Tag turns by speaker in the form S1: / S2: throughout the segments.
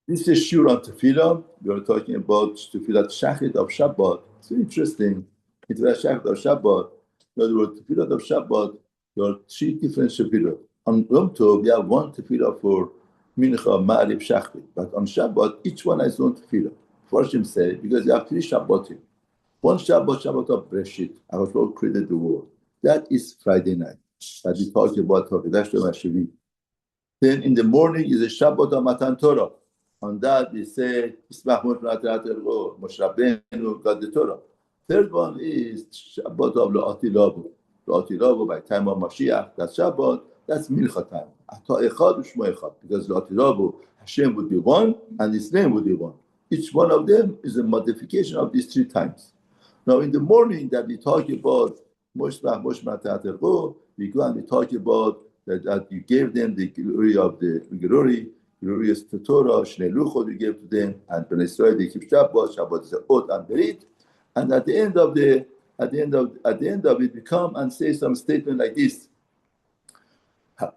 S1: This is Shur on Tefilla. We are talking about Tefillat Shachrit of Shabbat. It's very interesting. Tefillat Shachrit of Shabbat. In other words, Tefillat of Shabbat, there are three different Tefillah. On Yom Tov, we have one Tefillah for Mincha, Ma'ariv, Shachrit. But on Shabbat, each one has its own Tefillah. Persian say, because you have three Shabbatim. One Shabbat, Shabbat of Breshit. Our Lord created the world. That is Friday night. That we talk about Hakadosh Hashem. Then in the morning is a Shabbat of Matan Torah. On that we say, Moshe Rabbeinu got the Torah. Third one is Shabbat of La'atilavu. La'atilavu by time of Mashiach, that's Shabbat, that's Mincha time. Ata Echad U'Shmo Echad. Because La'atilavu, Hashem would be one and His name would be one. Each one of them is a modification of these three times. Now in the morning that we talk about Moshe, we go and we talk about that you gave them the glory of the glorious Torah, Shnei Luchot you gave to them, and Ben Israel they keep Shabbat. Shabbat is a Ot and Berit, and at the end of it, we come and say some statement like this.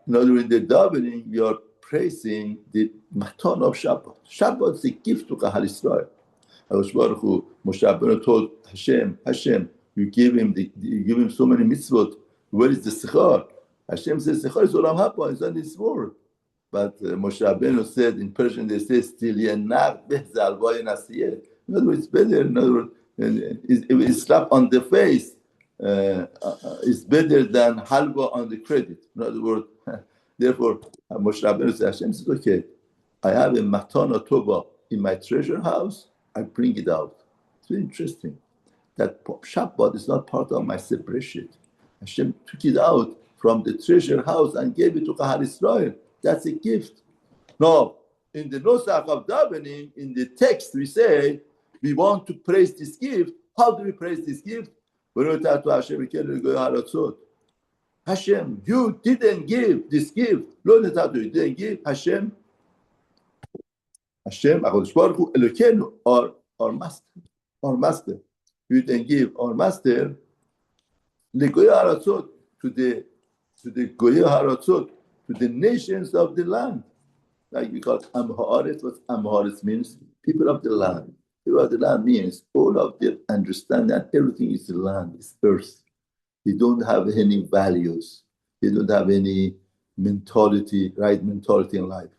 S1: In other words, in the davening, we are praising the Matan of Shabbat. Shabbat is a gift to Kahal Israel. Moshe Rabbeinu told Hashem, you give him so many mitzvot. Where is the Sechar? Hashem says, Sechar is Olam Haba, it's not this world. But Moshe Rabbeinu said, in Persian, they say, still yenach behzal vay nasiyeh. In other words, it's better. In other words, if it's slap on the face, it's better than halva on the credit. In other words, therefore, Moshe Rabbeinu said, Hashem says, okay, I have a matana tova in my treasure house, I bring it out. It's very interesting that Shabbat is not part of my separation. Hashem took it out from the treasure house and gave it to Kahal Israel. That's a gift. Now, in the Nosach of davening, in the text, we say, we want to praise this gift. How do we praise this gift? Hashem, you didn't give this gift. You didn't give Hashem. Hashem, our master. You didn't give our master to the Goya Haratzot, to the nations of the land. Like we call Amharet, what Amharet means? People of the land. People of the land means all of them understand that everything is the land, is earth. They don't have any values. They don't have any mentality, right mentality in life.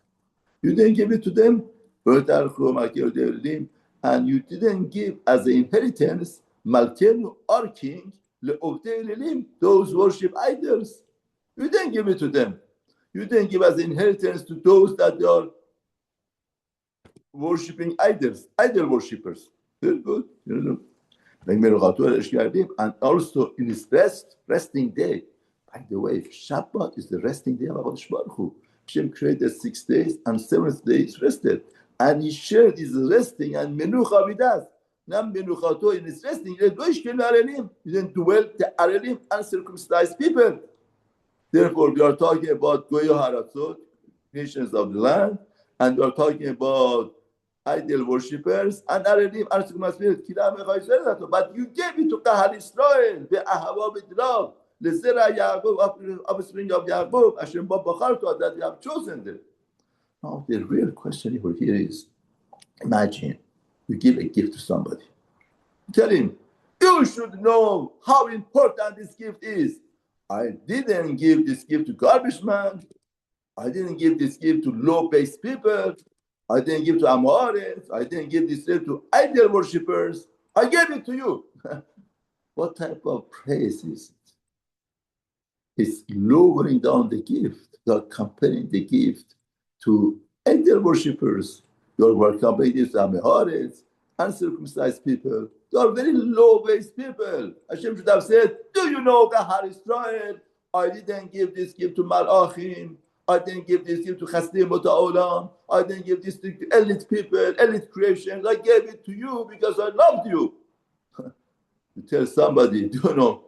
S1: You didn't give it to them, and you didn't give as an inheritance, Malkenu, our king, those who worship idols. You didn't give it to them. You didn't give as inheritance to those that are worshipping idols, idol worshippers. Very good. And also in his resting day. By the way, Shabbat is the resting day of HaKadosh Baruch Hu. Hashem created 6 days and 7th day is rested. And he shared his resting and menucha with us. Nam menuchato in his resting, he didn't dwell the Arelim, uncircumcised people. Therefore, we are talking about Goya Haratzot, nations of the land, and we are talking about idol worshippers and Arelim, uncircumcised people. But you gave it to Kahal Israel, the Ahava with love, the Zera Yaakov, offspring of Yaakov, Hashem Bachar, that we have chosen them. Now, the real question over here is, imagine you give a gift to somebody. Tell him, you should know how important this gift is. I didn't give this gift to garbage man. I didn't give this gift to low-based people. I didn't give to Amorets. I didn't give this gift to idol worshippers. I gave it to you. What type of praise is it? It's lowering down the gift. You're comparing the gift to idol worshippers. You're comparing this to Amorets, uncircumcised people. They are very low-based people. Hashem should have said, do you know, Kahal Israel, I didn't give this gift to Malachim. I didn't give this gift to Chasdim Olam. I didn't give this to elite people, elite creations. I gave it to you because I loved you. You tell somebody, do you know,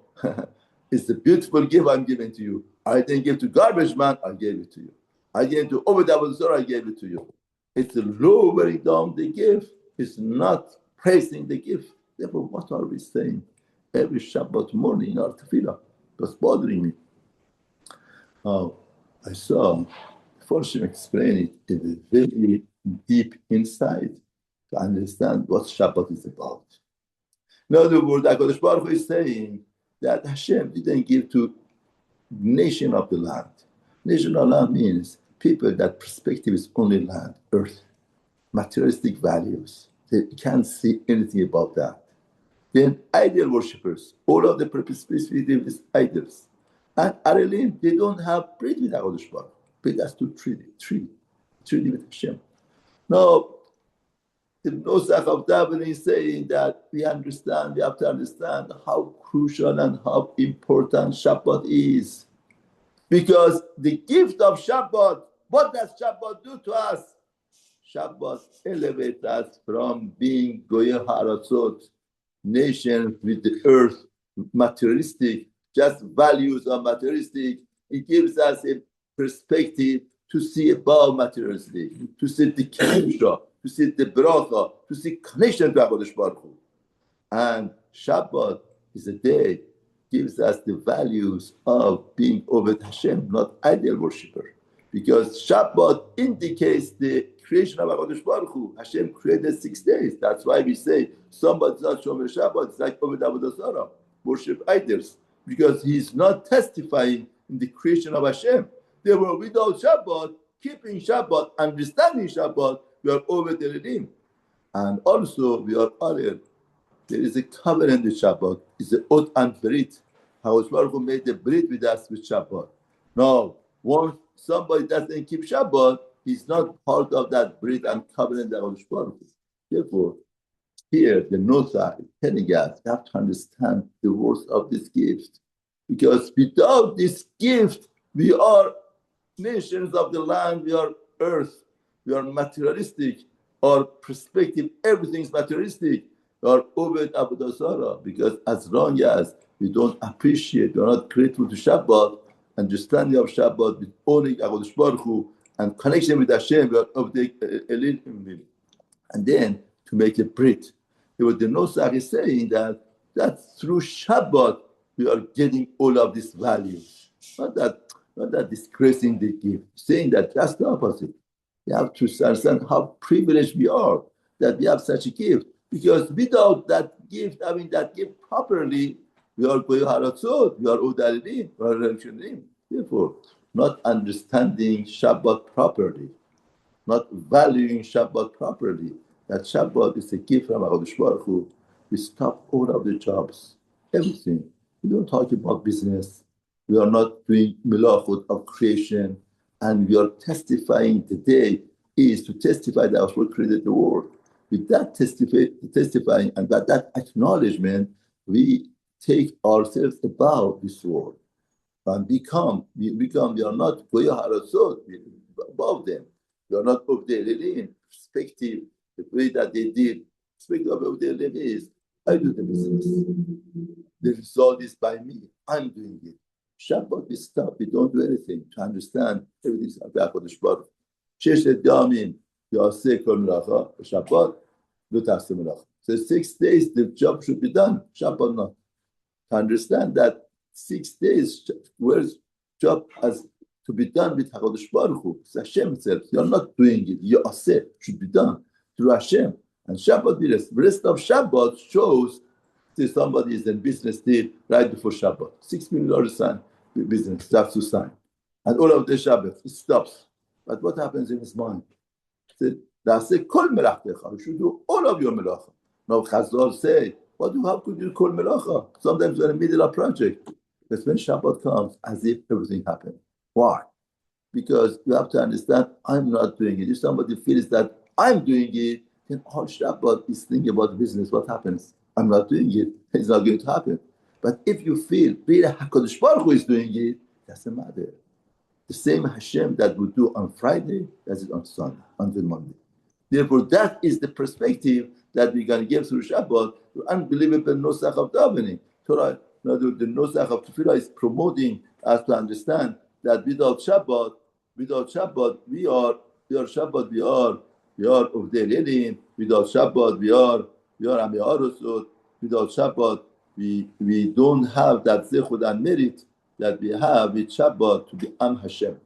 S1: it's a beautiful gift I'm giving to you. I didn't give to garbage man, I gave it to you. I gave to Obadiah Zorah, I gave it to you. It's lowering down the gift. It's not praising the gift. Therefore, what are we saying? Every Shabbat morning in our Tefilla. It was bothering me. I saw Forshim explained it is very deep inside to understand what Shabbat is about. In other words, HaKadosh Baruch Hu is saying that Hashem didn't give to nation of the land. Nation of the land means people that perspective is only land, earth, materialistic values. They can't see anything about that. Then idol worshippers, all of the perspective is idols. And Arelim, they don't have bread with HaKadosh Baruch Hu. Bread has to treat with Hashem. Now, the Nosach of Davening is saying that we have to understand how crucial and how important Shabbat is. Because the gift of Shabbat, what does Shabbat do to us? Shabbat elevates us from being Goyah Haratzot, nation with the earth, materialistic, just values are materialistic. It gives us a perspective to see above materialistic, to see the kedusha, to see the bracha, to see connection to HaKadosh Baruch Hu. And Shabbat is a day, gives us the values of being Oved Hashem, not idol worshipper. Because Shabbat indicates the creation of HaKadosh Baruch Hu. Hashem created 6 days. That's why we say somebody's not Shomer Shabbat, it's like Oved Avodah Zarah, worship idols. Because he's not testifying in the creation of Hashem. Therefore, without Shabbat, keeping Shabbat, understanding Shabbat, we are over the Redeem. And also, we are honored. There is a covenant with Shabbat. It's the Ot and Brit. HaKadosh Baruch Hu made the Brit with us with Shabbat. Now, once somebody doesn't keep Shabbat, he's not part of that Brit and covenant that HaKadosh Baruch Hu. Therefore, here, the Nosach is telling us, you have to understand the worth of this gift. Because without this gift, we are nations of the land, we are earth, we are materialistic, our perspective, everything is materialistic, we are Oved Avodah Zarah. Because as long as we don't appreciate, we are not grateful to Shabbat, understanding of Shabbat with owning HaKadosh Baruch Hu and connection with Hashem, we are of the Elim. And then to make a Brit. The Nosach is saying that through Shabbat we are getting all of these values. Not that disgracing the gift, saying that that's the opposite. We have to understand how privileged we are that we have such a gift. Because without that gift, having that gift properly, we are Goyah Haratzot, we are Udalim, we are enriching. Therefore, not understanding Shabbat properly, not valuing Shabbat properly, that Shabbat is a gift from HaKadosh Baruch Hu. We stop all of the jobs, everything. We don't talk about business. We are not doing milachot of creation, and we are testifying today is to testify that our Lord created the world. With that testifying and that acknowledgement, we take ourselves above this world and we are not Goyah Haratzot, above them. We are not of their perspective, the way that they did. Perspective of their is, I do the business. The result is by me. I'm doing it. Shabbat, we stop. We don't do anything to understand everything is about HaKadosh Baruch Hu. Shesh Yamim Yaseh Kol Melacha. Shabbat, Lo Taseh Melacha. So 6 days the job should be done. Shabbat not. To understand that 6 days, where's job has to be done with HaKadosh Baruch Hu. It's Hashem itself. You're not doing it. Yaseh should be done through Hashem. And Shabbat be rest. The rest of Shabbat shows that somebody is in business deal right before Shabbat. $6 million sign business starts to sign. And all of the Shabbat, it stops. But what happens in his mind? You should do all of your melacha. Now Chazal say, how could you call melacha? Sometimes we're in the middle of a project. But when Shabbat comes, as if everything happened. Why? Because you have to understand, I'm not doing it. If somebody feels that I'm doing it, then all Shabbat is thinking about business. What happens? I'm not doing it. It's not going to happen. But if you feel really HaKadosh Baruch Hu is doing it, doesn't matter. The same Hashem that we do on Friday, does it on Sunday, until Monday. Therefore, that is the perspective that we're going to give through Shabbat, the unbelievable Nosach of Davening. Torah, the Nosach of Tefilla is promoting us to understand that without Shabbat, we are of the Elim. Without Shabbat, we are Ami Arosot. Without Shabbat, we don't have that zechut and merit that we have with Shabbat to be Am Hashem.